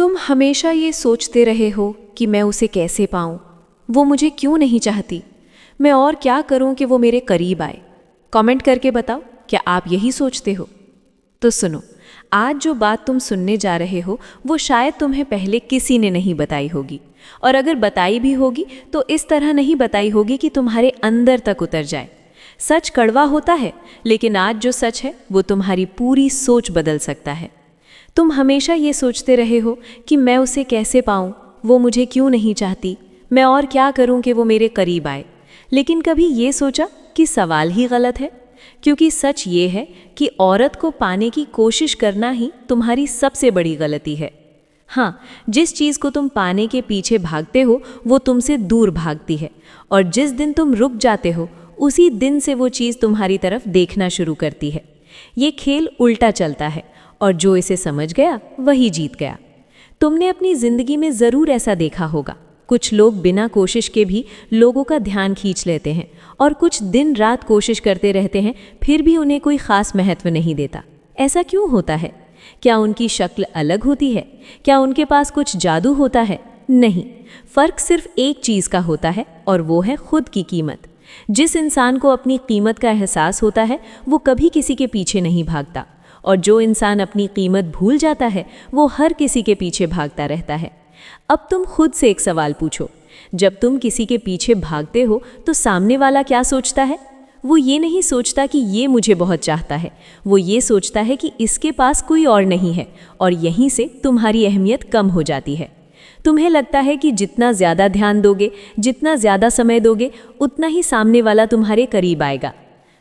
तुम हमेशा ये सोचते रहे हो कि मैं उसे कैसे पाऊं, वो मुझे क्यों नहीं चाहती, मैं और क्या करूं कि वो मेरे करीब आए। कमेंट करके बताओ, क्या आप यही सोचते हो? तो सुनो, आज जो बात तुम सुनने जा रहे हो वो शायद तुम्हें पहले किसी ने नहीं बताई होगी, और अगर बताई भी होगी तो इस तरह नहीं बताई होगी कि तुम्हारे अंदर तक उतर जाए। सच कड़वा होता है, लेकिन आज जो सच है वो तुम्हारी पूरी सोच बदल सकता है। तुम हमेशा ये सोचते रहे हो कि मैं उसे कैसे पाऊं, वो मुझे क्यों नहीं चाहती, मैं और क्या करूं कि वो मेरे करीब आए। लेकिन कभी ये सोचा कि सवाल ही गलत है? क्योंकि सच ये है कि औरत को पाने की कोशिश करना ही तुम्हारी सबसे बड़ी गलती है। हाँ, जिस चीज़ को तुम पाने के पीछे भागते हो वो तुमसे दूर भागती है, और जिस दिन तुम रुक जाते हो उसी दिन से वो चीज़ तुम्हारी तरफ देखना शुरू करती है। ये खेल उल्टा चलता है, और जो इसे समझ गया वही जीत गया। तुमने अपनी ज़िंदगी में ज़रूर ऐसा देखा होगा, कुछ लोग बिना कोशिश के भी लोगों का ध्यान खींच लेते हैं, और कुछ दिन रात कोशिश करते रहते हैं फिर भी उन्हें कोई ख़ास महत्व नहीं देता। ऐसा क्यों होता है? क्या उनकी शक्ल अलग होती है? क्या उनके पास कुछ जादू होता है? नहीं, फ़र्क सिर्फ एक चीज़ का होता है, और वो है खुद की कीमत। जिस इंसान को अपनी कीमत का एहसास होता है वो कभी किसी के पीछे नहीं भागता, और जो इंसान अपनी कीमत भूल जाता है वो हर किसी के पीछे भागता रहता है। अब तुम खुद से एक सवाल पूछो, जब तुम किसी के पीछे भागते हो तो सामने वाला क्या सोचता है? वो ये नहीं सोचता कि ये मुझे बहुत चाहता है, वो ये सोचता है कि इसके पास कोई और नहीं है, और यहीं से तुम्हारी अहमियत कम हो जाती है। तुम्हें लगता है कि जितना ज़्यादा ध्यान दोगे, जितना ज़्यादा समय दोगे, उतना ही सामने वाला तुम्हारे करीब आएगा।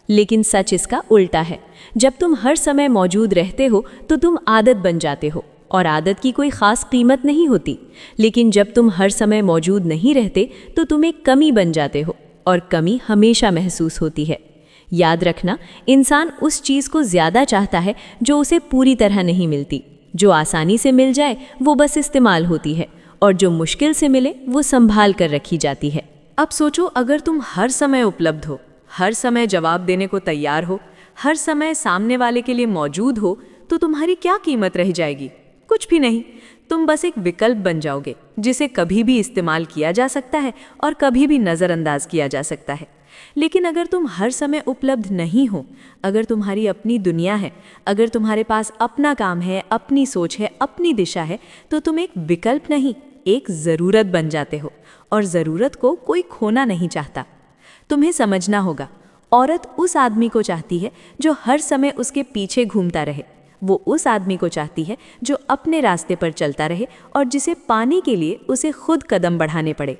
लेकिन सच इसका उल्टा है। जब तुम हर समय मौजूद रहते हो तो तुम आदत बन जाते हो, और आदत की कोई ख़ास कीमत नहीं होती। लेकिन जब तुम हर समय मौजूद नहीं रहते तो तुम एक कमी बन जाते हो, और कमी हमेशा महसूस होती है। याद रखना, इंसान उस चीज़ को ज़्यादा चाहता है जो उसे पूरी तरह नहीं मिलती। जो आसानी से मिल जाए वो बस इस्तेमाल होती है, और जो मुश्किल से मिले वो संभाल कर रखी जाती है। अब सोचो, अगर तुम हर समय उपलब्ध हो, हर समय जवाब देने को तैयार हो, हर समय सामने वाले के लिए मौजूद हो, तो तुम्हारी क्या कीमत रह जाएगी? कुछ भी नहीं। तुम बस एक विकल्प बन जाओगे जिसे कभी भी इस्तेमाल किया जा सकता है और कभी भी नज़रअंदाज किया जा सकता है। लेकिन अगर तुम हर समय उपलब्ध नहीं हो, अगर तुम्हारी अपनी दुनिया है, अगर तुम्हारे पास अपना काम है, अपनी सोच है, अपनी दिशा है, तो तुम एक विकल्प नहीं, एक ज़रूरत बन जाते हो, और ज़रूरत को कोई खोना नहीं चाहता। तुम्हें समझना होगा, औरत उस आदमी को चाहती है जो हर समय उसके पीछे घूमता रहे। वो उस आदमी को चाहती है जो अपने रास्ते पर चलता रहे, और जिसे पाने के लिए उसे खुद कदम बढ़ाने पड़े।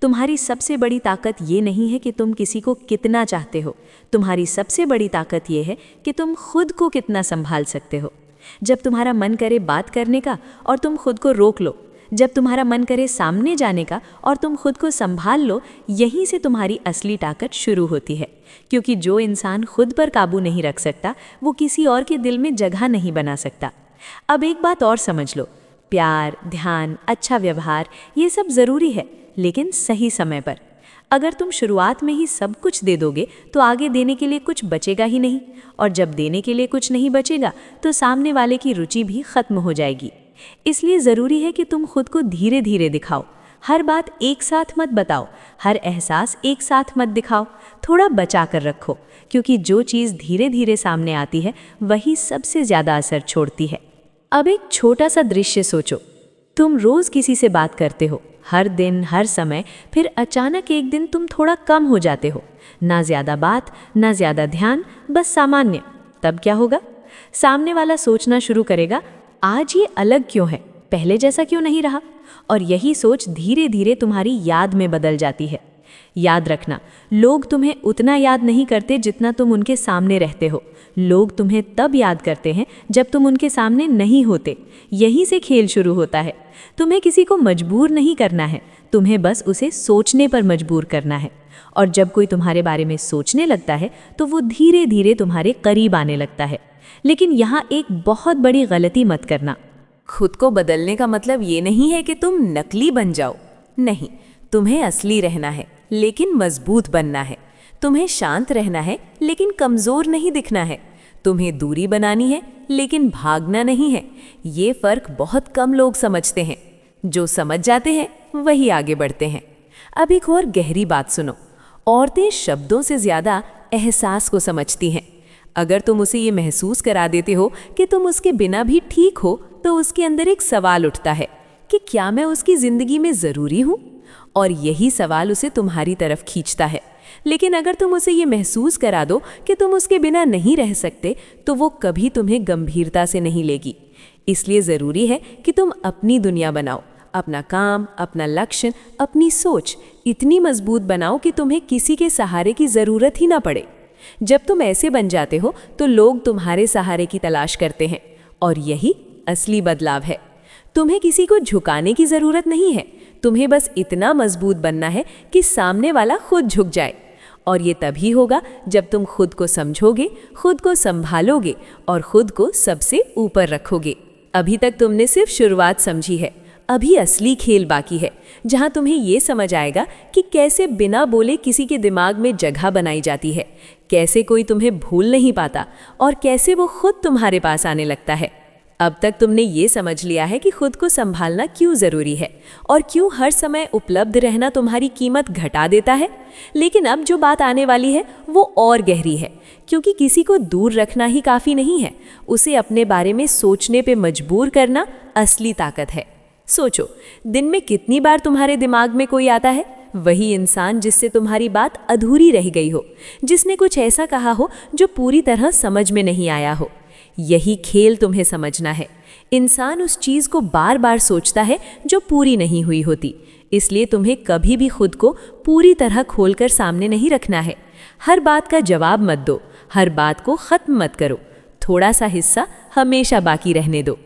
तुम्हारी सबसे बड़ी ताकत ये नहीं है कि तुम किसी को कितना चाहते हो, तुम्हारी सबसे बड़ी ताकत ये है कि तुम खुद को कितना संभाल सकते हो। जब तुम्हारा मन करे बात करने का और तुम खुद को रोक लो, जब तुम्हारा मन करे सामने जाने का और तुम खुद को संभाल लो, यहीं से तुम्हारी असली ताकत शुरू होती है। क्योंकि जो इंसान खुद पर काबू नहीं रख सकता वो किसी और के दिल में जगह नहीं बना सकता। अब एक बात और समझ लो, प्यार, ध्यान, अच्छा व्यवहार, ये सब ज़रूरी है, लेकिन सही समय पर। अगर तुम शुरुआत में ही सब कुछ दे दोगे तो आगे देने के लिए कुछ बचेगा ही नहीं, और जब देने के लिए कुछ नहीं बचेगा तो सामने वाले की रुचि भी खत्म हो जाएगी। इसलिए ज़रूरी है कि तुम खुद को धीरे धीरे दिखाओ। हर बात एक साथ मत बताओ, हर एहसास एक साथ मत दिखाओ, थोड़ा बचा कर रखो, क्योंकि जो चीज़ धीरे धीरे सामने आती है वही सबसे ज़्यादा असर छोड़ती है। अब एक छोटा सा दृश्य सोचो, तुम रोज़ किसी से बात करते हो, हर दिन, हर समय, फिर अचानक एक दिन तुम थोड़ा कम हो जाते हो, ना ज़्यादा बात, ना ज़्यादा ध्यान, बस सामान्य। तब क्या होगा? सामने वाला सोचना शुरू करेगा, आज ये अलग क्यों है, पहले जैसा क्यों नहीं रहा? और यही सोच धीरे धीरे तुम्हारी याद में बदल जाती है। याद रखना, लोग तुम्हें उतना याद नहीं करते जितना तुम उनके सामने रहते हो। लोग तुम्हें तब याद करते हैं जब तुम उनके सामने नहीं होते। यहीं से खेल शुरू होता है। तुम्हें किसी को मजबूर नहीं करना है, तुम्हें बस उसे सोचने पर मजबूर करना है। और जब कोई तुम्हारे बारे में सोचने लगता है तो वो धीरे धीरे तुम्हारे करीब आने लगता है। लेकिन यहाँ एक बहुत बड़ी गलती मत करना। खुद को बदलने का मतलब ये नहीं है कि तुम नकली बन जाओ। नहीं, तुम्हें असली रहना है, लेकिन मजबूत बनना है। तुम्हें शांत रहना है, लेकिन कमज़ोर नहीं दिखना है। तुम्हें दूरी बनानी है लेकिन भागना नहीं है। ये फर्क बहुत कम लोग समझते हैं। जो समझ जाते हैं वही आगे बढ़ते हैं। अब एक और गहरी बात सुनो। औरतें शब्दों से ज्यादा एहसास को समझती हैं। अगर तुम उसे ये महसूस करा देते हो कि तुम उसके बिना भी ठीक हो, तो उसके अंदर एक सवाल उठता है कि क्या मैं उसकी जिंदगी में जरूरी हूं? और यही सवाल उसे तुम्हारी तरफ खींचता है। लेकिन अगर तुम उसे ये महसूस करा दो कि तुम उसके बिना नहीं रह सकते, तो वो कभी तुम्हें गंभीरता से नहीं लेगी। इसलिए जरूरी है कि तुम अपनी दुनिया बनाओ, अपना काम, अपना लक्ष्य, अपनी सोच इतनी मजबूत बनाओ कि तुम्हें किसी के सहारे की जरूरत ही ना पड़े। जब तुम ऐसे बन जाते हो तो लोग तुम्हारे सहारे की तलाश करते हैं, और यही असली बदलाव है। तुम्हें किसी को झुकाने की जरूरत नहीं है। तुम्हें बस इतना मजबूत बनना है कि सामने वाला खुद झुक जाए। और ये तभी होगा जब तुम खुद को समझोगे, खुद को संभालोगे और खुद को सबसे ऊपर रखोगे। अभी तक तुमने सिर्फ शुरुआत समझी है। अभी असली खेल बाकी है, जहां तुम्हें ये समझ आएगा कि कैसे बिना बोले किसी के दिमाग में जगह बनाई जाती है, कैसे कोई तुम्हें भूल नहीं पाता और कैसे वो खुद तुम्हारे पास आने लगता है। अब तक तुमने ये समझ लिया है कि खुद को संभालना क्यों ज़रूरी है और क्यों हर समय उपलब्ध रहना तुम्हारी कीमत घटा देता है। लेकिन अब जो बात आने वाली है वो और गहरी है, क्योंकि किसी को दूर रखना ही काफ़ी नहीं है, उसे अपने बारे में सोचने पे मजबूर करना असली ताकत है। सोचो, दिन में कितनी बार तुम्हारे दिमाग में कोई आता है? वही इंसान जिससे तुम्हारी बात अधूरी रह गई हो, जिसने कुछ ऐसा कहा हो जो पूरी तरह समझ में नहीं आया हो। यही खेल तुम्हें समझना है। इंसान उस चीज़ को बार बार सोचता है जो पूरी नहीं हुई होती। इसलिए तुम्हें कभी भी खुद को पूरी तरह खोलकर सामने नहीं रखना है। हर बात का जवाब मत दो, हर बात को ख़त्म मत करो। थोड़ा सा हिस्सा हमेशा बाकी रहने दो।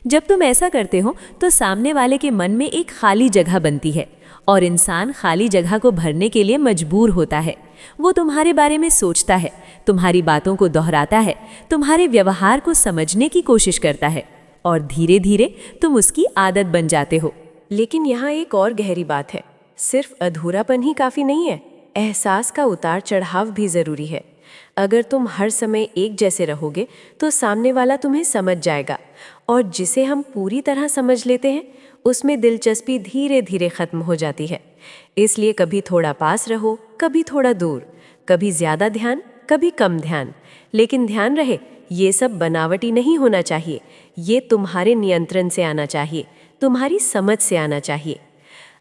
जब तुम ऐसा करते हो तो सामने वाले के मन में एक खाली जगह बनती है, और इंसान खाली जगह को भरने के लिए मजबूर होता है। वो तुम्हारे बारे में सोचता है, तुम्हारी बातों को दोहराता है, तुम्हारे व्यवहार को समझने की कोशिश करता है, और धीरे धीरे तुम उसकी आदत बन जाते हो। लेकिन यहाँ एक और गहरी बात है। सिर्फ अधूरापन ही काफ़ी नहीं है, एहसास का उतार चढ़ाव भी ज़रूरी है। अगर तुम हर समय एक जैसे रहोगे तो सामने वाला तुम्हें समझ जाएगा, और जिसे हम पूरी तरह समझ लेते हैं उसमें दिलचस्पी धीरे धीरे ख़त्म हो जाती है। इसलिए कभी थोड़ा पास रहो, कभी थोड़ा दूर, कभी ज़्यादा ध्यान, कभी कम ध्यान। लेकिन ध्यान रहे, ये सब बनावटी नहीं होना चाहिए। ये तुम्हारे नियंत्रण से आना चाहिए, तुम्हारी समझ से आना चाहिए।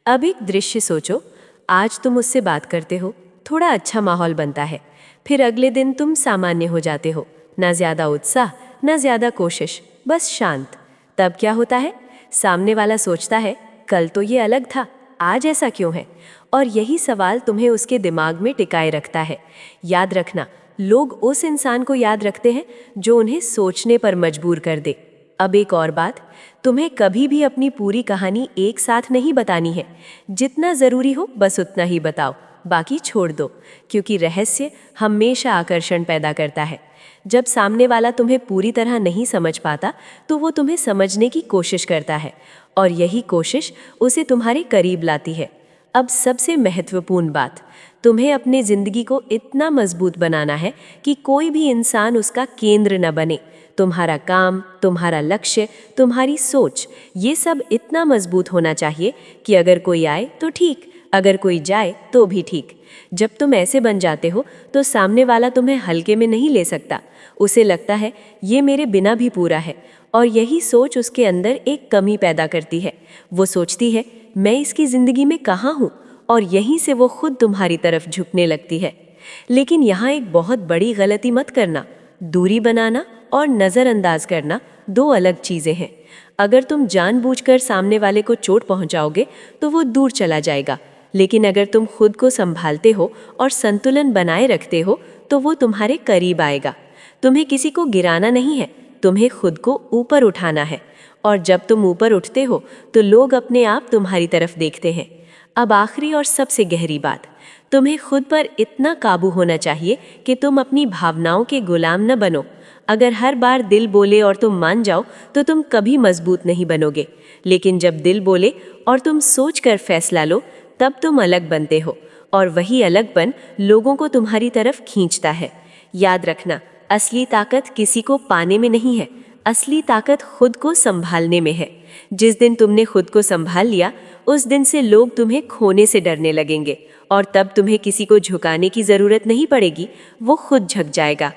अब एक दृश्य सोचो। आज तुम उससे बात करते हो, थोड़ा अच्छा माहौल बनता है। फिर अगले दिन तुम सामान्य हो जाते हो, ना ज़्यादा उत्साह, ना ज़्यादा कोशिश, बस शांत। तब क्या होता है? सामने वाला सोचता है, कल तो ये अलग था, आज ऐसा क्यों है? और यही सवाल तुम्हें उसके दिमाग में टिकाए रखता है। याद रखना, लोग उस इंसान को याद रखते हैं जो उन्हें सोचने पर मजबूर कर दे। अब एक और बात, तुम्हें कभी भी अपनी पूरी कहानी एक साथ नहीं बतानी है। जितना ज़रूरी हो बस उतना ही बताओ, बाकी छोड़ दो, क्योंकि रहस्य हमेशा आकर्षण पैदा करता है। जब सामने वाला तुम्हें पूरी तरह नहीं समझ पाता तो वो तुम्हें समझने की कोशिश करता है, और यही कोशिश उसे तुम्हारे करीब लाती है। अब सबसे महत्वपूर्ण बात, तुम्हें अपने ज़िंदगी को इतना मजबूत बनाना है कि कोई भी इंसान उसका केंद्र न बने। तुम्हारा काम, तुम्हारा लक्ष्य, तुम्हारी सोच, ये सब इतना मजबूत होना चाहिए कि अगर कोई आए तो ठीक, अगर कोई जाए तो भी ठीक। जब तुम ऐसे बन जाते हो तो सामने वाला तुम्हें हल्के में नहीं ले सकता। उसे लगता है ये मेरे बिना भी पूरा है, और यही सोच उसके अंदर एक कमी पैदा करती है। वो सोचती है मैं इसकी ज़िंदगी में कहाँ हूँ, और यहीं से वो खुद तुम्हारी तरफ झुकने लगती है। लेकिन यहाँ एक बहुत बड़ी गलती मत करना। दूरी बनाना और नज़रअंदाज करना दो अलग चीज़ें हैं। अगर तुम जानबूझकर सामने वाले को चोट पहुँचाओगे तो वो दूर चला जाएगा, लेकिन अगर तुम खुद को संभालते हो और संतुलन बनाए रखते हो तो वो तुम्हारे करीब आएगा। तुम्हें किसी को गिराना नहीं है, तुम्हें खुद को ऊपर उठाना है, और जब तुम ऊपर उठते हो तो लोग अपने आप तुम्हारी तरफ देखते हैं। अब आखिरी और सबसे गहरी बात, तुम्हें खुद पर इतना काबू होना चाहिए कि तुम अपनी भावनाओं के गुलाम न बनो। अगर हर बार दिल बोले और तुम मान जाओ तो तुम कभी मजबूत नहीं बनोगे, लेकिन जब दिल बोले और तुम सोचकर फैसला लो तब तुम अलग बनते हो, और वही अलगपन लोगों को तुम्हारी तरफ खींचता है। याद रखना, असली ताकत किसी को पाने में नहीं है, असली ताकत खुद को संभालने में है। जिस दिन तुमने खुद को संभाल लिया, उस दिन से लोग तुम्हें खोने से डरने लगेंगे और तब तुम्हें किसी को झुकाने की जरूरत नहीं पड़ेगी, वो खुद झुक जाएगा।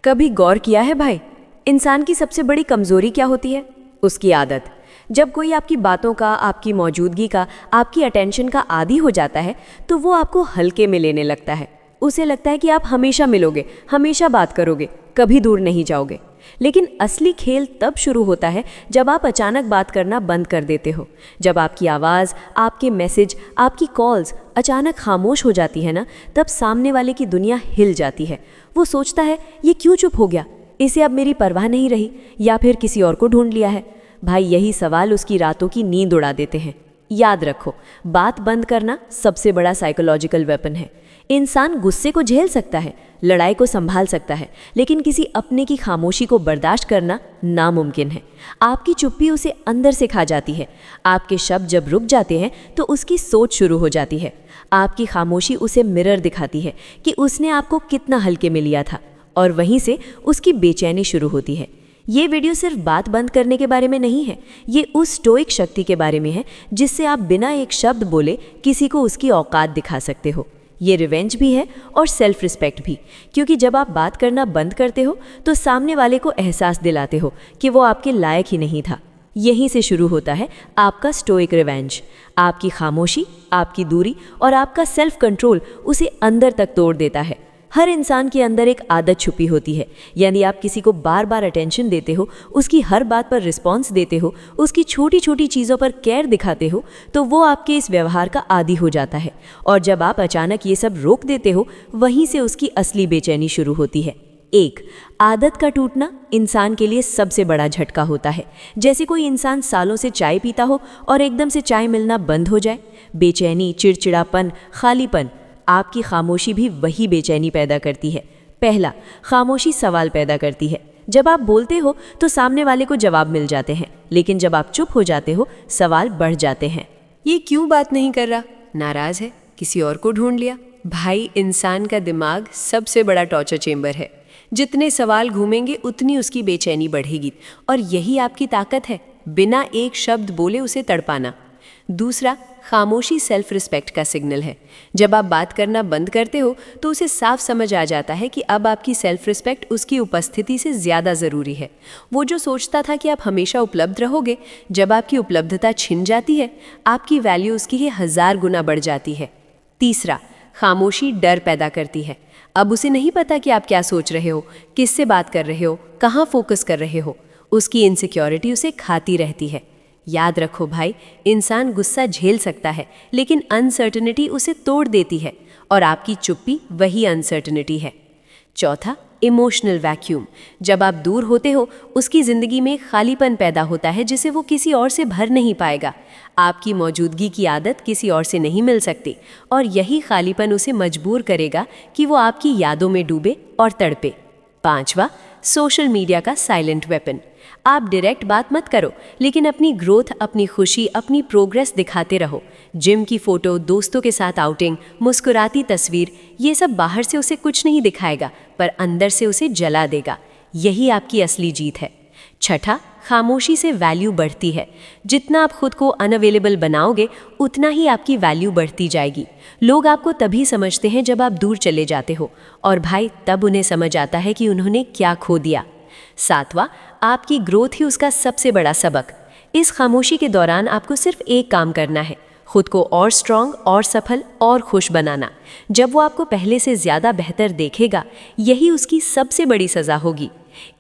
कभी गौर किया है भाई, इंसान की सबसे बड़ी कमजोरी क्या होती है? उसकी आदत। जब कोई आपकी बातों का, आपकी मौजूदगी का, आपकी अटेंशन का आदी हो जाता है तो वो आपको हल्के में लेने लगता है। उसे लगता है कि आप हमेशा मिलोगे, हमेशा बात करोगे, कभी दूर नहीं जाओगे। लेकिन असली खेल तब शुरू होता है जब आप अचानक बात करना बंद कर देते हो। जब आपकी आवाज़, आपके मैसेज, आपकी कॉल्स अचानक खामोश हो जाती है ना, तब सामने वाले की दुनिया हिल जाती है। वो सोचता है ये क्यों चुप हो गया, इसे अब मेरी परवाह नहीं रही, या फिर किसी और को ढूंढ लिया है। भाई यही सवाल उसकी रातों की नींद उड़ा देते हैं। याद रखो, बात बंद करना सबसे बड़ा साइकोलॉजिकल वेपन है। इंसान गुस्से को झेल सकता है, लड़ाई को संभाल सकता है, लेकिन किसी अपने की खामोशी को बर्दाश्त करना नामुमकिन है। आपकी चुप्पी उसे अंदर से खा जाती है। आपके शब्द जब रुक जाते हैं तो उसकी सोच शुरू हो जाती है। आपकी खामोशी उसे मिरर दिखाती है कि उसने आपको कितना हल्के में लिया था, और वहीं से उसकी बेचैनी शुरू होती है। ये वीडियो सिर्फ बात बंद करने के बारे में नहीं है, ये उस स्टोइक शक्ति के बारे में है जिससे आप बिना एक शब्द बोले किसी को उसकी औकात दिखा सकते हो। ये रिवेंज भी है और सेल्फ रिस्पेक्ट भी, क्योंकि जब आप बात करना बंद करते हो तो सामने वाले को एहसास दिलाते हो कि वो आपके लायक ही नहीं था। यहीं से शुरू होता है आपका स्टोइक रिवेंज। आपकी खामोशी, आपकी दूरी और आपका सेल्फ कंट्रोल उसे अंदर तक तोड़ देता है। हर इंसान के अंदर एक आदत छुपी होती है, यानी आप किसी को बार बार अटेंशन देते हो, उसकी हर बात पर रिस्पॉन्स देते हो, उसकी छोटी छोटी चीज़ों पर केयर दिखाते हो, तो वो आपके इस व्यवहार का आदी हो जाता है। और जब आप अचानक ये सब रोक देते हो, वहीं से उसकी असली बेचैनी शुरू होती है। एक, आदत का टूटना इंसान के लिए सबसे बड़ा झटका होता है। जैसे कोई इंसान सालों से चाय पीता हो और एकदम से चाय मिलना बंद हो जाए। बेचैनी, चिड़चिड़ापन, खालीपन। आपकी खामोशी भी वही बेचैनी पैदा करती है। पहला, खामोशी सवाल पैदा करती है। जब आप बोलते हो तो सामने वाले को जवाब मिल जाते हैं, लेकिन जब आप चुप हो जाते हो, सवाल बढ़ जाते हैं। ये क्यों बात नहीं कर रहा? नाराज है? किसी और को ढूंढ लिया? भाई, इंसान का दिमाग सबसे बड़ा टॉर्चर चेंबर है। जितने सवाल घूमेंगे उतनी उसकी बेचैनी बढ़ेगी, और यही आपकी ताकत है, बिना एक शब्द बोले उसे तड़पाना। दूसरा, खामोशी सेल्फ रिस्पेक्ट का सिग्नल है। जब आप बात करना बंद करते हो तो उसे साफ समझ आ जाता है कि अब आपकी सेल्फ रिस्पेक्ट उसकी उपस्थिति से ज़्यादा ज़रूरी है। वो जो सोचता था कि आप हमेशा उपलब्ध रहोगे, जब आपकी उपलब्धता छिन जाती है, आपकी वैल्यू उसकी ही 1000 गुना बढ़ जाती है। तीसरा, खामोशी डर पैदा करती है। अब उसे नहीं पता कि आप क्या सोच रहे हो, किससे बात कर रहे हो, कहाँ फोकस कर रहे हो। उसकी इनसिक्योरिटी उसे खाती रहती है। याद रखो भाई, इंसान गुस्सा झेल सकता है, लेकिन अनसर्टेनिटी उसे तोड़ देती है, और आपकी चुप्पी वही अनसर्टेनिटी है। चौथा, इमोशनल वैक्यूम। जब आप दूर होते हो, उसकी ज़िंदगी में खालीपन पैदा होता है जिसे वो किसी और से भर नहीं पाएगा। आपकी मौजूदगी की आदत किसी और से नहीं मिल सकती, और यही खालीपन उसे मजबूर करेगा कि वो आपकी यादों में डूबे और तड़पे। पांचवा, सोशल मीडिया का साइलेंट वेपन। आप डायरेक्ट बात मत करो, लेकिन अपनी ग्रोथ, अपनी खुशी, अपनी प्रोग्रेस दिखाते रहो। जिम की फ़ोटो, दोस्तों के साथ आउटिंग, मुस्कुराती तस्वीर, ये सब बाहर से उसे कुछ नहीं दिखाएगा, पर अंदर से उसे जला देगा। यही आपकी असली जीत है। छठा, खामोशी से वैल्यू बढ़ती है। जितना आप खुद को अनअवेलेबल बनाओगे, उतना ही आपकी वैल्यू बढ़ती जाएगी। लोग आपको तभी समझते हैं जब आप दूर चले जाते हो, और भाई तब उन्हें समझ आता है कि उन्होंने क्या खो दिया। सातवां, आपकी ग्रोथ ही उसका सबसे बड़ा सबक। इस खामोशी के दौरान आपको सिर्फ एक काम करना है, खुद को और स्ट्रांग, और सफल, और खुश बनाना। जब वो आपको पहले से ज़्यादा बेहतर देखेगा, यही उसकी सबसे बड़ी सज़ा होगी।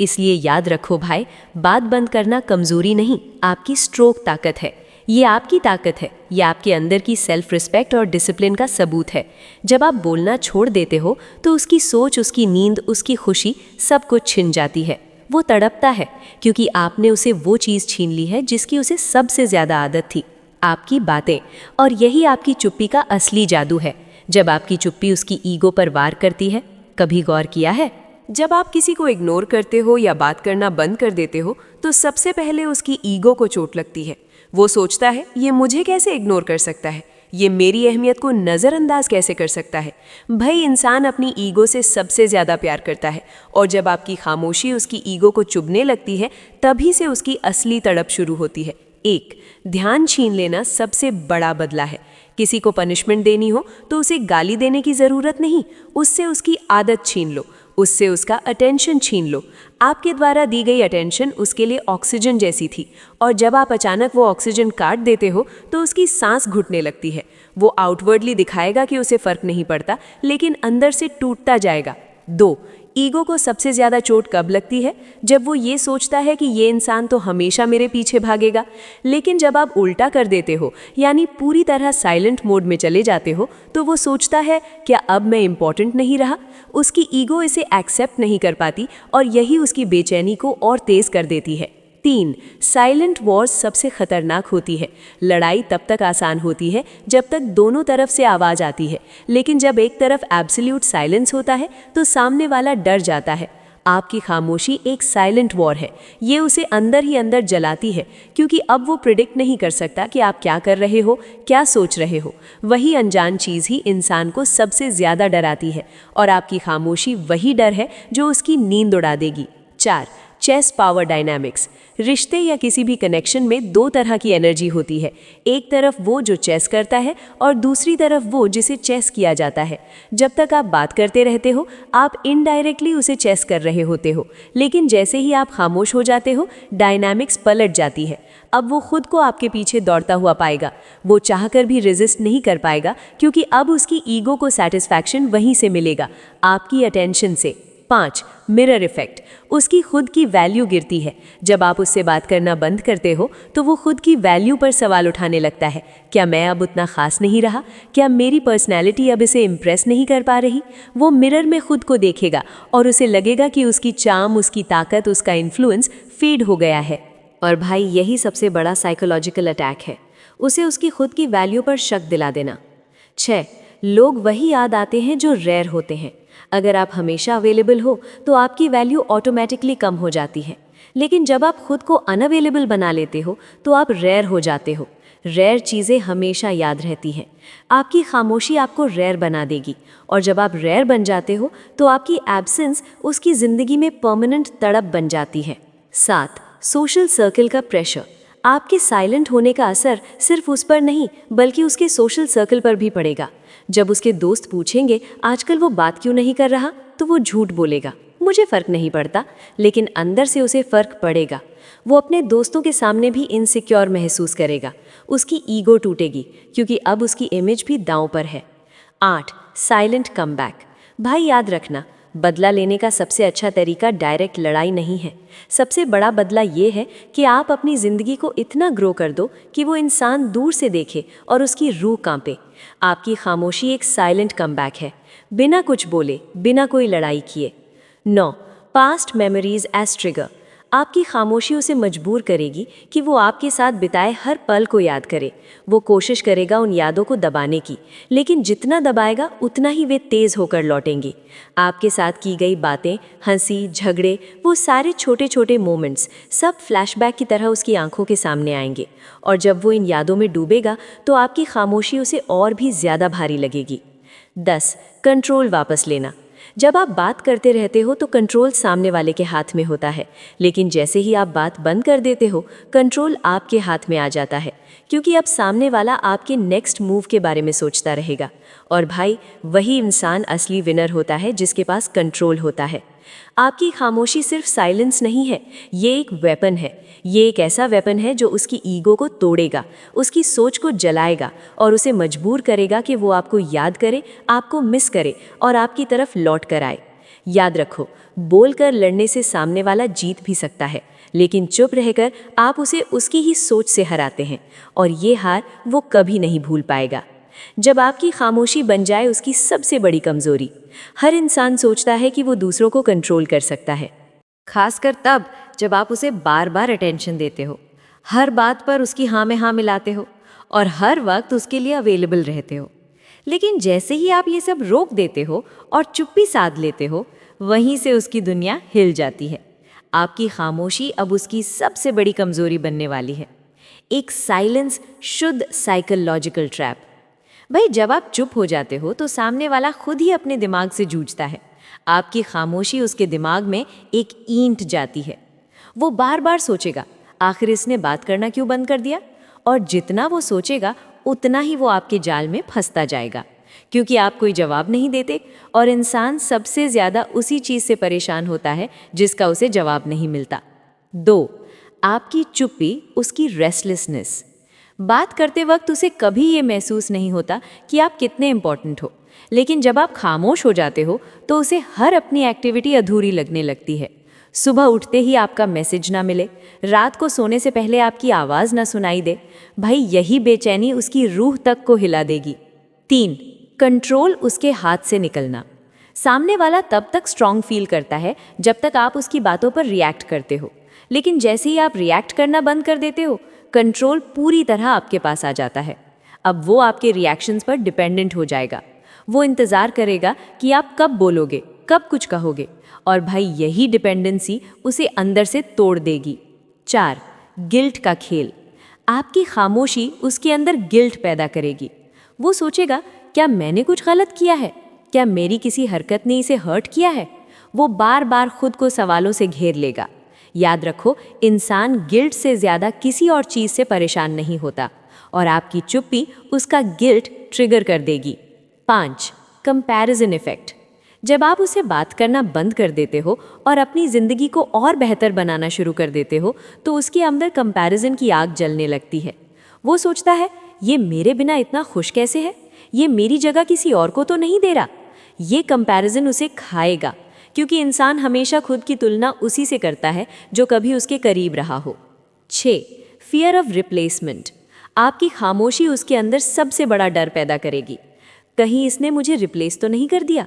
इसलिए याद रखो भाई, बात बंद करना कमज़ोरी नहीं, आपकी स्ट्रोक ताकत है। ये आपकी ताकत है, ये आपके अंदर की सेल्फ रिस्पेक्ट और डिसिप्लिन का सबूत है। जब आप बोलना छोड़ देते हो तो उसकी सोच, उसकी नींद, उसकी खुशी सब कुछ छिन जाती है। वो तड़पता है क्योंकि आपने उसे वो चीज़ छीन ली है जिसकी उसे सबसे ज़्यादा आदत थी, आपकी बातें। और यही आपकी चुप्पी का असली जादू है। जब आपकी चुप्पी उसकी ईगो पर वार करती है, कभी गौर किया है? जब आप किसी को इग्नोर करते हो या बात करना बंद कर देते हो तो सबसे पहले उसकी ईगो को चोट लगती है। वो सोचता है ये मुझे कैसे इग्नोर कर सकता है, ये मेरी अहमियत को नज़रअंदाज कैसे कर सकता है? भाई, इंसान अपनी ईगो से सबसे ज़्यादा प्यार करता है, और जब आपकी खामोशी उसकी ईगो को चुभने लगती है, तभी से उसकी असली तड़प शुरू होती है। 1. ध्यान छीन लेना सबसे बड़ा बदला है। किसी को पनिशमेंट देनी हो तो उसे गाली देने की ज़रूरत नहीं, उससे उसकी आदत छीन लो, उससे उसका अटेंशन छीन लो। आपके द्वारा दी गई अटेंशन उसके लिए ऑक्सीजन जैसी थी, और जब आप अचानक वो ऑक्सीजन काट देते हो तो उसकी सांस घुटने लगती है। वो आउटवर्डली दिखाएगा कि उसे फर्क नहीं पड़ता, लेकिन अंदर से टूटता जाएगा। 2. ईगो को सबसे ज़्यादा चोट कब लगती है? जब वो ये सोचता है कि ये इंसान तो हमेशा मेरे पीछे भागेगा। लेकिन जब आप उल्टा कर देते हो, यानी पूरी तरह साइलेंट मोड में चले जाते हो, तो वो सोचता है क्या अब मैं इम्पॉर्टेंट नहीं रहा? उसकी ईगो इसे एक्सेप्ट नहीं कर पाती, और यही उसकी बेचैनी को और तेज़ कर देती है। 3. साइलेंट वॉर्स सबसे खतरनाक होती है। लड़ाई तब तक आसान होती है जब तक दोनों तरफ से आवाज़ आती है, लेकिन जब एक तरफ एब्सोल्यूट साइलेंस होता है तो सामने वाला डर जाता है। आपकी खामोशी एक साइलेंट वॉर है। ये उसे अंदर ही अंदर जलाती है, क्योंकि अब वो प्रिडिक्ट नहीं कर सकता कि आप क्या कर रहे हो, क्या सोच रहे हो। वही अनजान चीज़ ही इंसान को सबसे ज़्यादा डराती है, और आपकी खामोशी वही डर है जो उसकी नींद उड़ा देगी। 4. Chess power dynamics. रिश्ते या किसी भी कनेक्शन में 2 तरह की एनर्जी होती है। एक तरफ वो जो चेस करता है, और दूसरी तरफ वो जिसे चेस किया जाता है। जब तक आप बात करते रहते हो, आप इनडायरेक्टली उसे चेस कर रहे होते हो, लेकिन जैसे ही आप खामोश हो जाते हो, डायनामिक्स पलट जाती है। अब वो खुद को आपके पीछे दौड़ता हुआ पाएगा। वो चाहकर भी रेजिस्ट नहीं कर पाएगा, क्योंकि अब उसकी ईगो को सैटिस्फैक्शन वहीं से मिलेगा, आपकी अटेंशन से। 5. Mirror effect. उसकी खुद की वैल्यू गिरती है। जब आप उससे बात करना बंद करते हो तो वो खुद की वैल्यू पर सवाल उठाने लगता है। क्या मैं अब उतना खास नहीं रहा? क्या मेरी पर्सनैलिटी अब इसे इम्प्रेस नहीं कर पा रही? वो मिरर में खुद को देखेगा और उसे लगेगा कि उसकी चार्म, उसकी ताकत, उसका इन्फ्लुएंस फेड हो गया है। और भाई, यही सबसे बड़ा साइकोलॉजिकल अटैक है, उसे उसकी खुद की वैल्यू पर शक दिला देना। 6. लोग वही याद आते हैं जो रेयर होते हैं। अगर आप हमेशा अवेलेबल हो तो आपकी वैल्यू ऑटोमेटिकली कम हो जाती है, लेकिन जब आप खुद को अनअवेलेबल बना लेते हो तो आप रेयर हो जाते हो। रेयर चीज़ें हमेशा याद रहती हैं। आपकी खामोशी आपको रेयर बना देगी, और जब आप रेयर बन जाते हो तो आपकी एब्सेंस उसकी ज़िंदगी में परमानेंट तड़प बन जाती है। 7. सोशल सर्कल का प्रेशर। आपके साइलेंट होने का असर सिर्फ उस पर नहीं, बल्कि उसके सोशल सर्कल पर भी पड़ेगा। जब उसके दोस्त पूछेंगे आजकल वो बात क्यों नहीं कर रहा, तो वो झूठ बोलेगा, मुझे फ़र्क नहीं पड़ता, लेकिन अंदर से उसे फ़र्क पड़ेगा। वो अपने दोस्तों के सामने भी इनसिक्योर महसूस करेगा। उसकी ईगो टूटेगी, क्योंकि अब उसकी इमेज भी दांव पर है। 8. Silent comeback. भाई, याद रखना, बदला लेने का सबसे अच्छा तरीका डायरेक्ट लड़ाई नहीं है। सबसे बड़ा बदला ये है कि आप अपनी ज़िंदगी को इतना ग्रो कर दो कि वो इंसान दूर से देखे और उसकी रूह कांपे। आपकी खामोशी एक साइलेंट कमबैक है, बिना कुछ बोले, बिना कोई लड़ाई किए। 9. Past memories edge trigger. आपकी खामोशी उसे मजबूर करेगी कि वो आपके साथ बिताए हर पल को याद करे। वो कोशिश करेगा उन यादों को दबाने की, लेकिन जितना दबाएगा उतना ही वे तेज़ होकर लौटेंगी। आपके साथ की गई बातें, हंसी, झगड़े, वो सारे छोटे छोटे मोमेंट्स सब फ्लैशबैक की तरह उसकी आंखों के सामने आएंगे, और जब वो इन यादों में डूबेगा तो आपकी खामोशी उसे और भी ज़्यादा भारी लगेगी। 10. कंट्रोल वापस लेना। जब आप बात करते रहते हो तो कंट्रोल सामने वाले के हाथ में होता है, लेकिन जैसे ही आप बात बंद कर देते हो, कंट्रोल आपके हाथ में आ जाता है, क्योंकि अब सामने वाला आपके नेक्स्ट मूव के बारे में सोचता रहेगा। और भाई, वही इंसान असली विनर होता है जिसके पास कंट्रोल होता है। आपकी खामोशी सिर्फ साइलेंस नहीं है, ये एक वेपन है। ये एक ऐसा वेपन है जो उसकी ईगो को तोड़ेगा, उसकी सोच को जलाएगा, और उसे मजबूर करेगा कि वो आपको याद करे, आपको मिस करे, और आपकी तरफ लौट कर आए। याद रखो, बोलकर लड़ने से सामने वाला जीत भी सकता है, लेकिन चुप रहकर आप उसे उसकी ही सोच से हराते हैं, और ये हार वो कभी नहीं भूल पाएगा। जब आपकी खामोशी बन जाए उसकी सबसे बड़ी कमजोरी। हर इंसान सोचता है कि वो दूसरों को कंट्रोल कर सकता है, खासकर तब जब आप उसे बार बार अटेंशन देते हो, हर बात पर उसकी हाँ में हाँ मिलाते हो, और हर वक्त उसके लिए अवेलेबल रहते हो। लेकिन जैसे ही आप ये सब रोक देते हो और चुप्पी साध लेते हो, वहीं से उसकी दुनिया हिल जाती है। आपकी खामोशी अब उसकी सबसे बड़ी कमजोरी बनने वाली है। एक साइलेंस शुद्ध साइकोलॉजिकल ट्रैप। भाई जब आप चुप हो जाते हो तो सामने वाला खुद ही अपने दिमाग से जूझता है। आपकी खामोशी उसके दिमाग में एक ईंट जाती है। वो बार बार सोचेगा, आखिर इसने बात करना क्यों बंद कर दिया? और जितना वो सोचेगा उतना ही वो आपके जाल में फंसता जाएगा, क्योंकि आप कोई जवाब नहीं देते और इंसान सबसे ज़्यादा उसी चीज़ से परेशान होता है जिसका उसे जवाब नहीं मिलता। 2. आपकी चुप्पी उसकी रेस्टलेसनेस। बात करते वक्त उसे कभी ये महसूस नहीं होता कि आप कितने इम्पोर्टेंट हो, लेकिन जब आप खामोश हो जाते हो तो उसे हर अपनी एक्टिविटी अधूरी लगने लगती है। सुबह उठते ही आपका मैसेज ना मिले, रात को सोने से पहले आपकी आवाज़ ना सुनाई दे, भाई यही बेचैनी उसकी रूह तक को हिला देगी। 3. कंट्रोल उसके हाथ से निकलना। सामने वाला तब तक स्ट्रांग फील करता है जब तक आप उसकी बातों पर रिएक्ट करते हो, लेकिन जैसे ही आप रिएक्ट करना बंद कर देते हो, कंट्रोल पूरी तरह आपके पास आ जाता है। अब वो आपके रिएक्शंस पर डिपेंडेंट हो जाएगा। वो इंतज़ार करेगा कि आप कब बोलोगे, कब कुछ कहोगे, और भाई यही डिपेंडेंसी उसे अंदर से तोड़ देगी। 4. गिल्ट का खेल। आपकी खामोशी उसके अंदर गिल्ट पैदा करेगी। वो सोचेगा, क्या मैंने कुछ गलत किया है? क्या मेरी किसी हरकत ने इसे हर्ट किया है? वो बार बार खुद को सवालों से घेर लेगा। याद रखो, इंसान गिल्ट से ज़्यादा किसी और चीज़ से परेशान नहीं होता, और आपकी चुप्पी उसका गिल्ट ट्रिगर कर देगी। 5. Comparison effect. जब आप उसे बात करना बंद कर देते हो और अपनी ज़िंदगी को और बेहतर बनाना शुरू कर देते हो, तो उसके अंदर कंपैरिजन की आग जलने लगती है। वो सोचता है, ये मेरे बिना इतना खुश कैसे है? ये मेरी जगह किसी और को तो नहीं दे रहा। ये कंपैरिजन उसे खाएगा, क्योंकि इंसान हमेशा खुद की तुलना उसी से करता है जो कभी उसके करीब रहा हो। 6. Fear of replacement. आपकी खामोशी उसके अंदर सबसे बड़ा डर पैदा करेगी। कहीं इसने मुझे रिप्लेस तो नहीं कर दिया?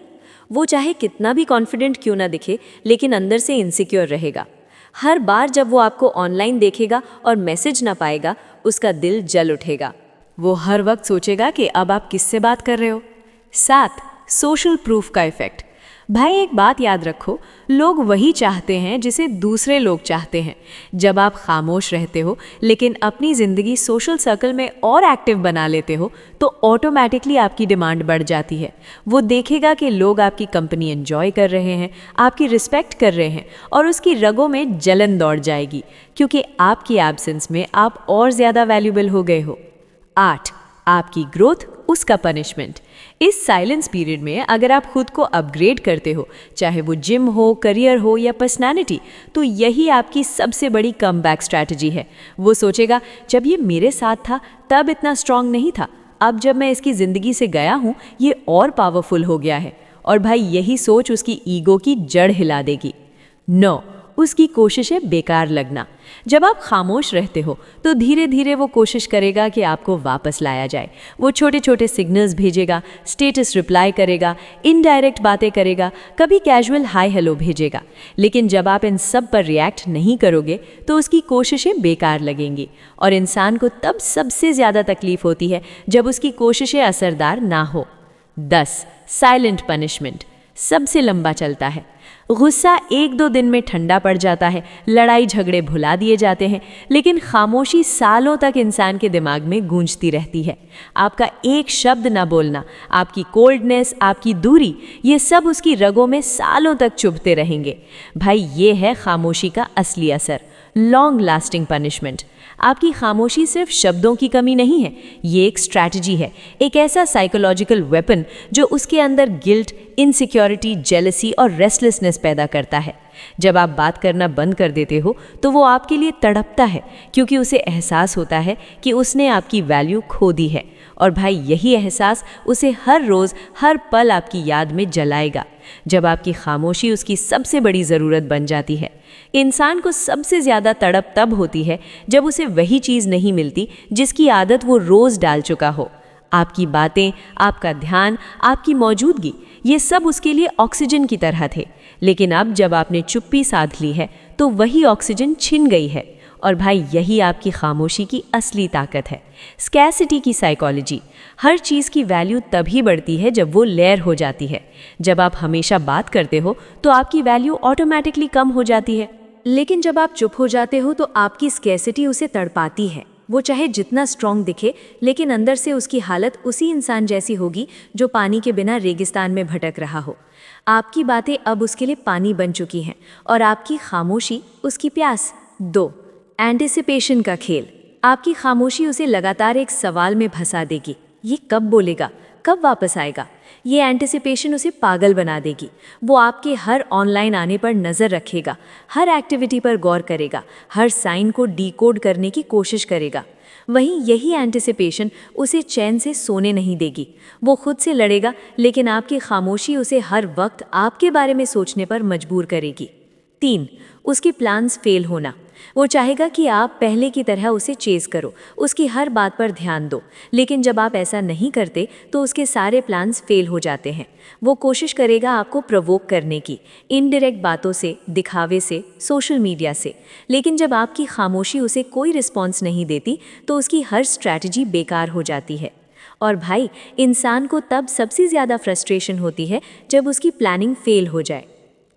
वो चाहे कितना भी कॉन्फिडेंट क्यों ना दिखे, लेकिन अंदर से इनसिक्योर रहेगा। हर बार जब वो आपको ऑनलाइन देखेगा और मैसेज ना पाएगा, उसका दिल जल उठेगा। वो हर वक्त सोचेगा कि अब आप किससे बात कर रहे हो। 7. सोशल प्रूफ का इफ़ेक्ट। भाई एक बात याद रखो, लोग वही चाहते हैं जिसे दूसरे लोग चाहते हैं। जब आप खामोश रहते हो लेकिन अपनी ज़िंदगी सोशल सर्कल में और एक्टिव बना लेते हो, तो ऑटोमेटिकली आपकी डिमांड बढ़ जाती है। वो देखेगा कि लोग आपकी कंपनी एंजॉय कर रहे हैं, आपकी रिस्पेक्ट कर रहे हैं, और उसकी रगों में जलन दौड़ जाएगी, क्योंकि आपकी एब्सेंस में आप और ज़्यादा वैल्यूबल हो गए हो। 8. आपकी ग्रोथ उसका पनिशमेंट। इस साइलेंस पीरियड में अगर आप खुद को अपग्रेड करते हो, चाहे वो जिम हो, करियर हो या पर्सनालिटी, तो यही आपकी सबसे बड़ी कमबैक स्ट्रैटेजी है। वो सोचेगा, जब ये मेरे साथ था तब इतना स्ट्रांग नहीं था, अब जब मैं इसकी ज़िंदगी से गया हूँ ये और पावरफुल हो गया है। और भाई यही सोच उसकी ईगो की जड़ हिला देगी। 9. उसकी कोशिशें बेकार लगना। जब आप खामोश रहते हो तो धीरे धीरे वो कोशिश करेगा कि आपको वापस लाया जाए। वो छोटे छोटे सिग्नल्स भेजेगा, स्टेटस रिप्लाई करेगा, इनडायरेक्ट बातें करेगा, कभी कैजुअल हाय हेलो भेजेगा। लेकिन जब आप इन सब पर रिएक्ट नहीं करोगे तो उसकी कोशिशें बेकार लगेंगी, और इंसान को तब सबसे ज़्यादा तकलीफ होती है जब उसकी कोशिशें असरदार ना हो। 10. साइलेंट पनिशमेंट सबसे लंबा चलता है। गुस्सा 1-2 दिन में ठंडा पड़ जाता है, लड़ाई झगड़े भुला दिए जाते हैं, लेकिन खामोशी सालों तक इंसान के दिमाग में गूंजती रहती है। आपका एक शब्द ना बोलना, आपकी कोल्डनेस, आपकी दूरी, ये सब उसकी रगों में सालों तक चुभते रहेंगे। भाई ये है खामोशी का असली असर, लॉन्ग लास्टिंग पनिशमेंट। आपकी खामोशी सिर्फ शब्दों की कमी नहीं है, ये एक स्ट्रैटेजी है, एक ऐसा साइकोलॉजिकल वेपन जो उसके अंदर गिल्ट, इनसिक्योरिटी, जेलसी और रेस्टलेसनेस पैदा करता है। जब आप बात करना बंद कर देते हो तो वो आपके लिए तड़पता है, क्योंकि उसे एहसास होता है कि उसने आपकी वैल्यू खो दी है। और भाई यही एहसास उसे हर रोज़ हर पल आपकी याद में जलाएगा। जब आपकी खामोशी उसकी सबसे बड़ी ज़रूरत बन जाती है। इंसान को सबसे ज़्यादा तड़प तब होती है जब उसे वही चीज़ नहीं मिलती जिसकी आदत वो रोज़ डाल चुका हो। आपकी बातें, आपका ध्यान, आपकी मौजूदगी, ये सब उसके लिए ऑक्सीजन की तरह थे। लेकिन अब जब आपने चुप्पी साध ली है तो वही ऑक्सीजन छिन गई है। और भाई यही आपकी खामोशी की असली ताकत है। स्कैसिटी की साइकोलॉजी। हर चीज़ की वैल्यू तभी बढ़ती है जब वो लेयर हो जाती है। जब आप हमेशा बात करते हो तो आपकी वैल्यू ऑटोमेटिकली कम हो जाती है, लेकिन जब आप चुप हो जाते हो तो आपकी स्कैसिटी उसे तड़पाती है। वो चाहे जितना स्ट्रांग दिखे, लेकिन अंदर से उसकी हालत उसी इंसान जैसी होगी जो पानी के बिना रेगिस्तान में भटक रहा हो। आपकी बातें अब उसके लिए पानी बन चुकी हैं और आपकी खामोशी उसकी प्यास। 2. एंटिसिपेशन का खेल। आपकी खामोशी उसे लगातार एक सवाल में फंसा देगी। ये कब बोलेगा, कब वापस आएगा? ये एंटिसिपेशन उसे पागल बना देगी। वो आपके हर ऑनलाइन आने पर नज़र रखेगा, हर एक्टिविटी पर गौर करेगा, हर साइन को डीकोड करने की कोशिश करेगा। वहीं यही एंटिसिपेशन उसे चैन से सोने नहीं देगी। वो खुद से लड़ेगा, लेकिन आपकी खामोशी उसे हर वक्त आपके बारे में सोचने पर मजबूर करेगी। 3. उसकी प्लान्स फेल होना। वो चाहेगा कि आप पहले की तरह उसे चेज़ करो, उसकी हर बात पर ध्यान दो, लेकिन जब आप ऐसा नहीं करते तो उसके सारे प्लान्स फेल हो जाते हैं। वो कोशिश करेगा आपको प्रोवोक करने की, इनडायरेक्ट बातों से, दिखावे से, सोशल मीडिया से, लेकिन जब आपकी खामोशी उसे कोई रिस्पॉन्स नहीं देती तो उसकी हर स्ट्रैटेजी बेकार हो जाती है। और भाई, इंसान को तब सबसे ज़्यादा फ्रस्ट्रेशन होती है जब उसकी प्लानिंग फेल हो जाए।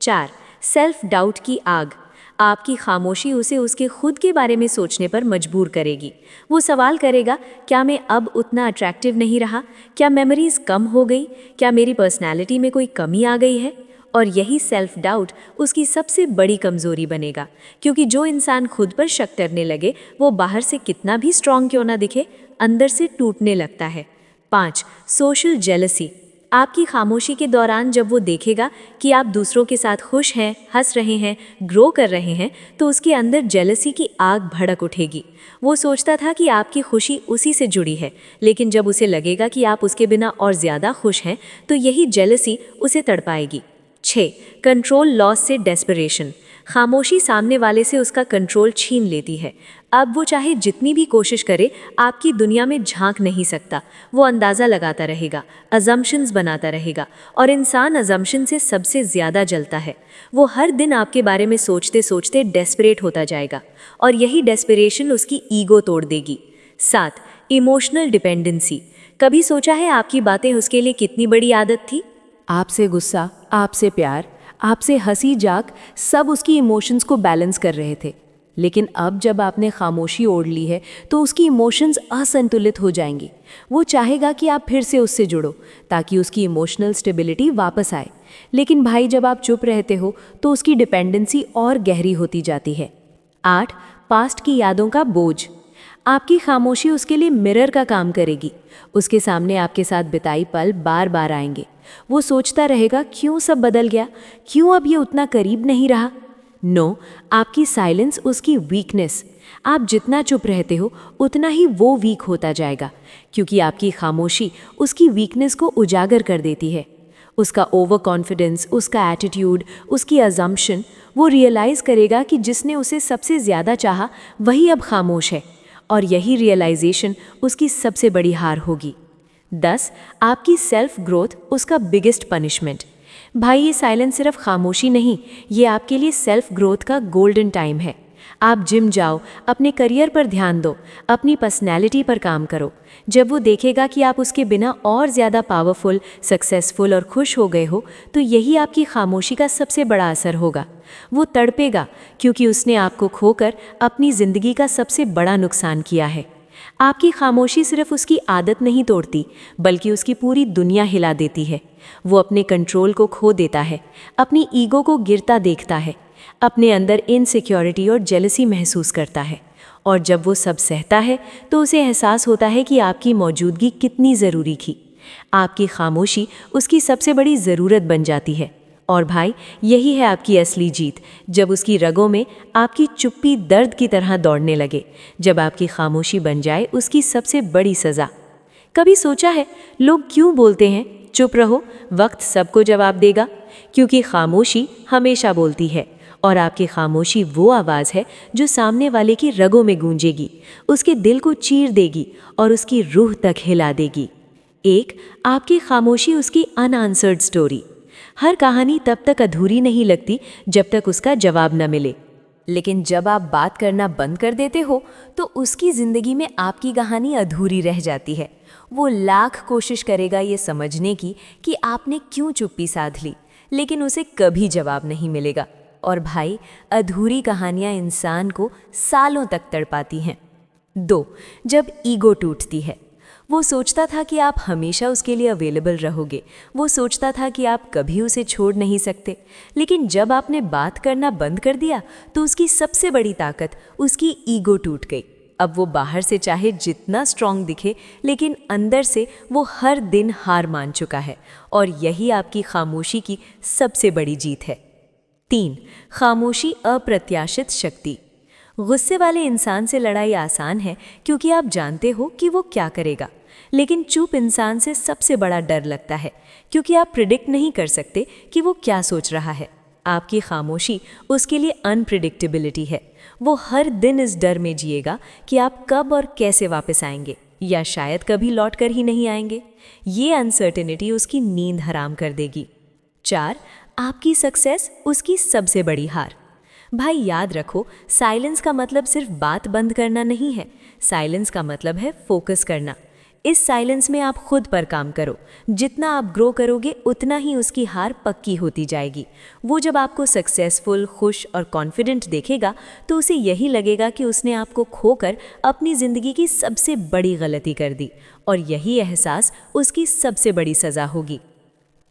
4. सेल्फ डाउट की आग। आपकी खामोशी उसे उसके खुद के बारे में सोचने पर मजबूर करेगी। वो सवाल करेगा, क्या मैं अब उतना अट्रैक्टिव नहीं रहा? क्या मेमोरीज कम हो गई? क्या मेरी पर्सनैलिटी में कोई कमी आ गई है? और यही सेल्फ डाउट उसकी सबसे बड़ी कमज़ोरी बनेगा, क्योंकि जो इंसान खुद पर शक करने लगे, वो बाहर से कितना भी स्ट्रांग क्यों ना दिखे, अंदर से टूटने लगता है। 5. Social jealousy. आपकी खामोशी के दौरान जब वो देखेगा कि आप दूसरों के साथ खुश हैं, हंस रहे हैं, ग्रो कर रहे हैं, तो उसके अंदर जेलसी की आग भड़क उठेगी। वो सोचता था कि आपकी खुशी उसी से जुड़ी है, लेकिन जब उसे लगेगा कि आप उसके बिना और ज़्यादा खुश हैं, तो यही जेलसी उसे तड़पाएगी। 6. कंट्रोल लॉस से डेस्परेशन। खामोशी सामने वाले से उसका कंट्रोल छीन लेती है। अब वो चाहे जितनी भी कोशिश करे, आपकी दुनिया में झांक नहीं सकता। वो अंदाज़ा लगाता रहेगा, अजम्पशंस बनाता रहेगा, और इंसान अजम्पशन से सबसे ज़्यादा जलता है। वो हर दिन आपके बारे में सोचते सोचते डेस्परेट होता जाएगा, और यही डेस्परेशन उसकी ईगो तोड़ देगी। 7. Emotional dependency. कभी सोचा है आपकी बातें उसके लिए कितनी बड़ी आदत थी? आपसे गुस्सा, आपसे प्यार, आपसे हंसी जाक, सब उसकी इमोशंस को बैलेंस कर रहे थे। लेकिन अब जब आपने खामोशी ओढ़ ली है तो उसकी इमोशंस असंतुलित हो जाएंगी। वो चाहेगा कि आप फिर से उससे जुड़ो ताकि उसकी इमोशनल स्टेबिलिटी वापस आए। लेकिन भाई, जब आप चुप रहते हो तो उसकी डिपेंडेंसी और गहरी होती जाती है। 8. पास्ट की यादों का बोझ। आपकी खामोशी उसके लिए मिरर का काम करेगी। उसके सामने आपके साथ बिताई पल बार बार आएंगे। वो सोचता रहेगा, क्यों सब बदल गया, क्यों अब ये उतना करीब नहीं रहा। नो, आपकी साइलेंस उसकी वीकनेस। आप जितना चुप रहते हो उतना ही वो वीक होता जाएगा, क्योंकि आपकी खामोशी उसकी वीकनेस को उजागर कर देती है। उसका ओवर कॉन्फिडेंस, उसका एटीट्यूड, उसकी अजम्पशन। वो रियलाइज़ करेगा कि जिसने उसे सबसे ज़्यादा चाहा वही अब खामोश है, और यही रियलाइजेशन उसकी सबसे बड़ी हार होगी। 10. आपकी सेल्फ ग्रोथ उसका बिगेस्ट पनिशमेंट। भाई, ये साइलेंस सिर्फ खामोशी नहीं, ये आपके लिए सेल्फ ग्रोथ का गोल्डन टाइम है। आप जिम जाओ, अपने करियर पर ध्यान दो, अपनी पर्सनैलिटी पर काम करो। जब वो देखेगा कि आप उसके बिना और ज़्यादा पावरफुल, सक्सेसफुल और खुश हो गए हो, तो यही आपकी खामोशी का सबसे बड़ा असर होगा। वो तड़पेगा, क्योंकि उसने आपको खोकर अपनी ज़िंदगी का सबसे बड़ा नुकसान किया है। आपकी खामोशी सिर्फ उसकी आदत नहीं तोड़ती, बल्कि उसकी पूरी दुनिया हिला देती है। वो अपने कंट्रोल को खो देता है, अपनी ईगो को गिरता देखता है, अपने अंदर इनसिक्योरिटी और जेलसी महसूस करता है। और जब वो सब सहता है तो उसे एहसास होता है कि आपकी मौजूदगी कितनी ज़रूरी थी। आपकी खामोशी उसकी सबसे बड़ी ज़रूरत बन जाती है। और भाई, यही है आपकी असली जीत, जब उसकी रगों में आपकी चुप्पी दर्द की तरह दौड़ने लगे, जब आपकी खामोशी बन जाए उसकी सबसे बड़ी सज़ा। कभी सोचा है लोग क्यों बोलते हैं चुप रहो, वक्त सबको जवाब देगा? क्योंकि खामोशी हमेशा बोलती है, और आपकी खामोशी वो आवाज़ है जो सामने वाले की रगों में गूंजेगी, उसके दिल को चीर देगी और उसकी रूह तक हिला देगी। 1. आपकी खामोशी उसकी अनआंसर्ड स्टोरी। हर कहानी तब तक अधूरी नहीं लगती जब तक उसका जवाब न मिले, लेकिन जब आप बात करना बंद कर देते हो तो उसकी ज़िंदगी में आपकी कहानी अधूरी रह जाती है। वो लाख कोशिश करेगा ये समझने की कि आपने क्यों चुप्पी साध ली, लेकिन उसे कभी जवाब नहीं मिलेगा। और भाई, अधूरी कहानियाँ इंसान को सालों तक तड़पाती हैं। 2. जब ईगो टूटती है। वो सोचता था कि आप हमेशा उसके लिए अवेलेबल रहोगे, वो सोचता था कि आप कभी उसे छोड़ नहीं सकते, लेकिन जब आपने बात करना बंद कर दिया तो उसकी सबसे बड़ी ताकत, उसकी ईगो टूट गई। अब वो बाहर से चाहे जितना स्ट्रांग दिखे, लेकिन अंदर से वो हर दिन हार मान चुका है, और यही आपकी खामोशी की सबसे बड़ी जीत है। 3. खामोशी अप्रत्याशित शक्ति। गुस्से वाले इंसान से लड़ाई आसान है क्योंकि आप जानते हो कि वो क्या करेगा, लेकिन चुप इंसान से सबसे बड़ा डर लगता है क्योंकि आप प्रिडिक्ट नहीं कर सकते कि वो क्या सोच रहा है। आपकी खामोशी उसके लिए अनप्रिडिक्टेबिलिटी है। वो हर दिन इस डर में जिएगा कि आप कब और कैसे वापस आएंगे, या शायद कभी लौट कर ही नहीं आएंगे। ये अनसर्टेनिटी उसकी नींद हराम कर देगी। 4. आपकी सक्सेस उसकी सबसे बड़ी हार। भाई याद रखो, साइलेंस का मतलब सिर्फ बात बंद करना नहीं है, साइलेंस का मतलब है फोकस करना। इस साइलेंस में आप खुद पर काम करो। जितना आप ग्रो करोगे उतना ही उसकी हार पक्की होती जाएगी। वो जब आपको सक्सेसफुल, खुश और कॉन्फिडेंट देखेगा तो उसे यही लगेगा कि उसने आपको खोकर अपनी ज़िंदगी की सबसे बड़ी गलती कर दी, और यही एहसास उसकी सबसे बड़ी सज़ा होगी।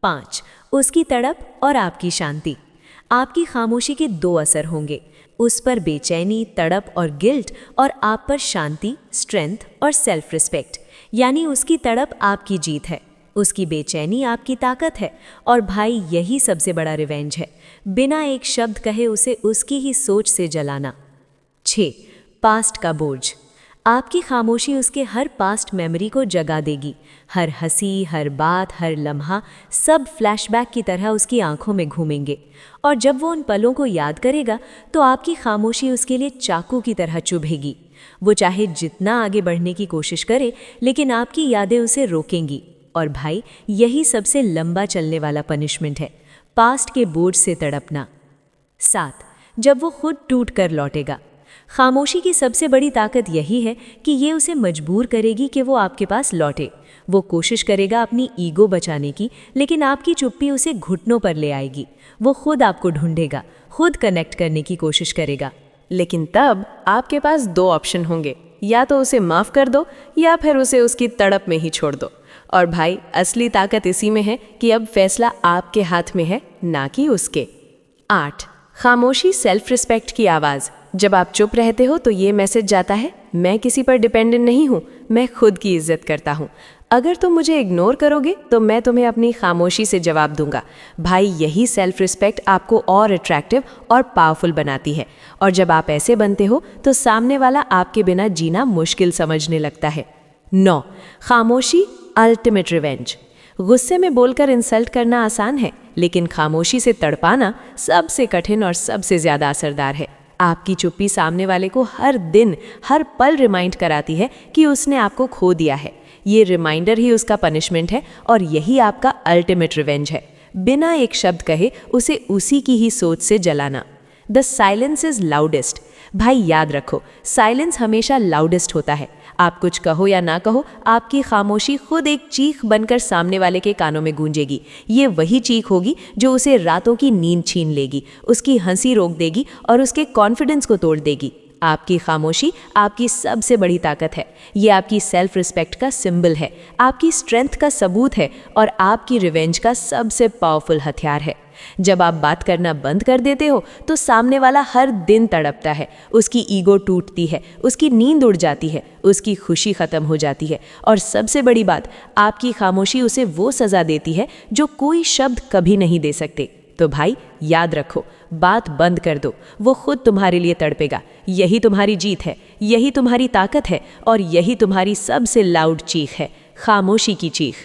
5. उसकी तड़प और आपकी शांति। आपकी खामोशी के 2 असर होंगे, उस पर बेचैनी, तड़प और गिल्ट, और आप पर शांति, स्ट्रेंथ और सेल्फ रिस्पेक्ट। यानी उसकी तड़प आपकी जीत है, उसकी बेचैनी आपकी ताकत है, और भाई यही सबसे बड़ा रिवेंज है, बिना एक शब्द कहे उसे उसकी ही सोच से जलाना। 6. पास्ट का बोझ। आपकी खामोशी उसके हर पास्ट मेमोरी को जगा देगी। हर हंसी, हर बात, हर लम्हा, सब फ्लैशबैक की तरह उसकी आंखों में घूमेंगे, और जब वो उन पलों को याद करेगा तो आपकी खामोशी उसके लिए चाकू की तरह चुभेगी। वो चाहे जितना आगे बढ़ने की कोशिश करे, लेकिन आपकी यादें उसे रोकेंगी, और भाई यही सबसे लंबा चलने वाला पनिशमेंट है, पास्ट के बोझ से तड़पना। 7. जब वो खुद टूट कर लौटेगा। खामोशी की सबसे बड़ी ताकत यही है कि ये उसे मजबूर करेगी कि वो आपके पास लौटे। वो कोशिश करेगा अपनी ईगो बचाने की, लेकिन आपकी चुप्पी उसे घुटनों पर ले आएगी। वो खुद आपको ढूंढेगा, खुद कनेक्ट करने की कोशिश करेगा। लेकिन तब आपके पास 2 ऑप्शन होंगे, या तो उसे माफ़ कर दो या फिर उसे उसकी तड़प में ही छोड़ दो। और भाई असली ताकत इसी में है कि अब फैसला आपके हाथ में है, ना कि उसके। 8. खामोशी सेल्फ रिस्पेक्ट की आवाज़। जब आप चुप रहते हो तो ये मैसेज जाता है, मैं किसी पर डिपेंडेंट नहीं हूँ, मैं खुद की इज्जत करता हूँ। अगर तुम मुझे इग्नोर करोगे तो मैं तुम्हें अपनी खामोशी से जवाब दूंगा। भाई यही सेल्फ रिस्पेक्ट आपको और अट्रैक्टिव और पावरफुल बनाती है, और जब आप ऐसे बनते हो तो सामने वाला आपके बिना जीना मुश्किल समझने लगता है। 9. खामोशी अल्टीमेट रिवेंज। गुस्से में बोलकर इंसल्ट करना आसान है, लेकिन खामोशी से तड़पाना सबसे कठिन और सबसे ज़्यादा असरदार है। आपकी चुप्पी सामने वाले को हर दिन, हर पल रिमाइंड कराती है कि उसने आपको खो दिया है। ये रिमाइंडर ही उसका पनिशमेंट है, और यही आपका अल्टीमेट रिवेंज है। बिना एक शब्द कहे उसे उसी की ही सोच से जलाना। The silence is loudest. भाई याद रखो, साइलेंस हमेशा लाउडेस्ट होता है। आप कुछ कहो या ना कहो, आपकी खामोशी खुद एक चीख बनकर सामने वाले के कानों में गूंजेगी। ये वही चीख होगी जो उसे रातों की नींद छीन लेगी, उसकी हंसी रोक देगी और उसके कॉन्फिडेंस को तोड़ देगी। आपकी खामोशी आपकी सबसे बड़ी ताकत है। ये आपकी सेल्फ रिस्पेक्ट का सिंबल है, आपकी स्ट्रेंथ का सबूत है, और आपकी रिवेंज का सबसे पावरफुल हथियार है। जब आप बात करना बंद कर देते हो तो सामने वाला हर दिन तड़पता है, उसकी ईगो टूटती है, उसकी नींद उड़ जाती है, उसकी खुशी खत्म हो जाती है, और सबसे बड़ी बात, आपकी खामोशी उसे वो सज़ा देती है जो कोई शब्द कभी नहीं दे सकते। तो भाई याद रखो, बात बंद कर दो, वो खुद तुम्हारे लिए तड़पेगा। यही तुम्हारी जीत है, यही तुम्हारी ताकत है, और यही तुम्हारी सबसे लाउड चीख है, खामोशी की चीख।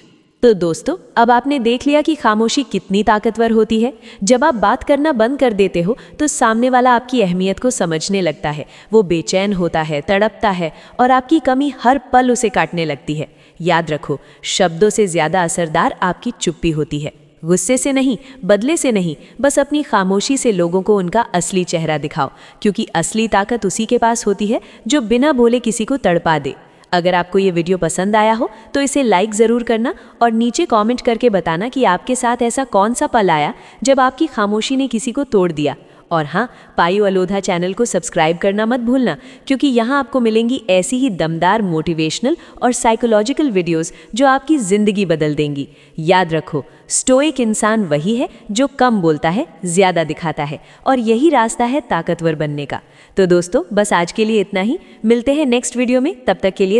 तो दोस्तों, अब आपने देख लिया कि खामोशी कितनी ताकतवर होती है। जब आप बात करना बंद कर देते हो तो सामने वाला आपकी अहमियत को समझने लगता है, वो बेचैन होता है, तड़पता है, और आपकी कमी हर पल उसे काटने लगती है। याद रखो, शब्दों से ज़्यादा असरदार आपकी चुप्पी होती है। गुस्से से नहीं, बदले से नहीं, बस अपनी खामोशी से लोगों को उनका असली चेहरा दिखाओ, क्योंकि असली ताकत उसी के पास होती है जो बिना बोले किसी को तड़पा दे। अगर आपको ये वीडियो पसंद आया हो तो इसे लाइक ज़रूर करना, और नीचे कमेंट करके बताना कि आपके साथ ऐसा कौन सा पल आया जब आपकी खामोशी ने किसी को तोड़ दिया, और हाँ, पायो अलोधा चैनल को सब्सक्राइब करना मत भूलना, क्योंकि यहाँ आपको मिलेंगी ऐसी ही दमदार मोटिवेशनल और साइकोलॉजिकल वीडियोस जो आपकी ज़िंदगी बदल देंगी। याद रखो, स्टोइक इंसान वही है जो कम बोलता है, ज़्यादा दिखाता है, और यही रास्ता है ताकतवर बनने का। तो दोस्तों, बस आज के लिए इतना ही। मिलते हैं नेक्स्ट वीडियो में, तब तक के लिए